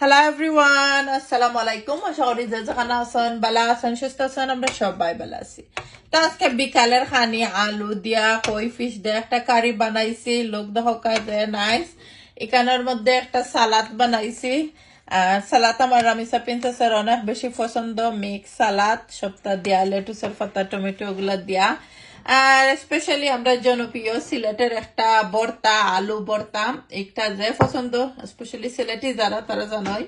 Hello everyone, আসসালামু আলাইকুম। আশা করি যে যেখানে আছেন ভালো আছেন, সুস্থ আছেন। আমরা সবাই ভালো আছি। তো আজকে বিকালের খানি আলু দিয়া কই ফিশ দিয়ে একটা কারি বানাইছি। লোক দেখা যায় নাইস। এখানের মধ্যে একটা সালাদ বানাইছি। সালাদ আমার রামিসা প্রিন্সেসের অনেক বেশি পছন্দ। মিক্স সালাদ সবটা দিয়া, লেটুসের পাতা, টমেটো ওগুলা দিয়া। আর স্পেশালি আমরা জনপ্রিয় সিলেটের একটা ভর্তা, আলু ভর্তা, একটা যে পছন্দ স্পেশালি সিলেটি যারা তারা জানাই।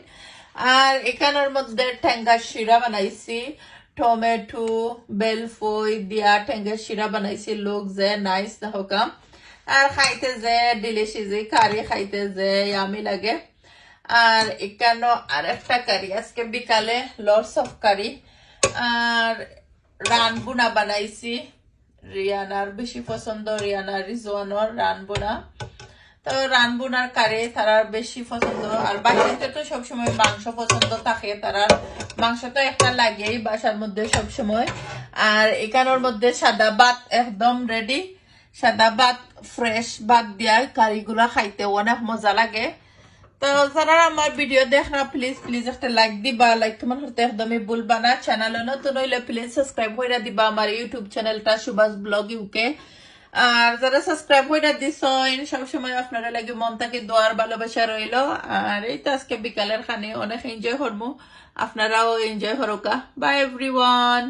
আর এখানের মধ্যে ঠেঙ্গার শিরা বানাইছি, টমেটো বেলফুই দিয়া ঠেঙ্গার শিরা বানাইছি। লোক যে নাইস না হোকাম। আর খাইতে যে ডিলিশিয়াস, কারি খাইতে যে আমি লাগে। আর এখানে আর একটা কারি আজকে বিকালে লর্ডস অফ কারি। আর রানবুনা বানাইছি। রিয়ানার বেশি পছন্দ, রিয়ানা রিজওয়ানোর রানবুনা। তো রানবুনার কারি তারা বেশি পছন্দ। আর বাচ্চাদের তো সবসময় মাংস পছন্দ থাকে, তারা মাংস তো একটা লাগেই বাসার মধ্যে সবসময়। আর এখানোর মধ্যে সাদা ভাত একদম রেডি। সাদা ভাত, ফ্রেশ ভাত দিয়া কারিগুলা খাইতে অনেক মজা লাগে। তো যারা আমার ভিডিও দেখ না, প্লিজ প্লিজ একটা লাইক দিবা। লাইক তোমার হতে একদমই ভুলবা না। চ্যানেলে নতুন হইলে প্লিজ সাবস্ক্রাইব হইরা দিবা আমার ইউটিউব চ্যানেলটা সুভাষ ব্লগ ইউকে। আর যারা সাবস্ক্রাইব হইরা দিছেন সবসময় আপনারা লাগে মন থেকে দোয়ার ভালোবাসা রইলো। আর এই তো আজকে বিকালের খানে অনেক এনজয় করবো, আপনারাও এনজয় করোকা। By everyone.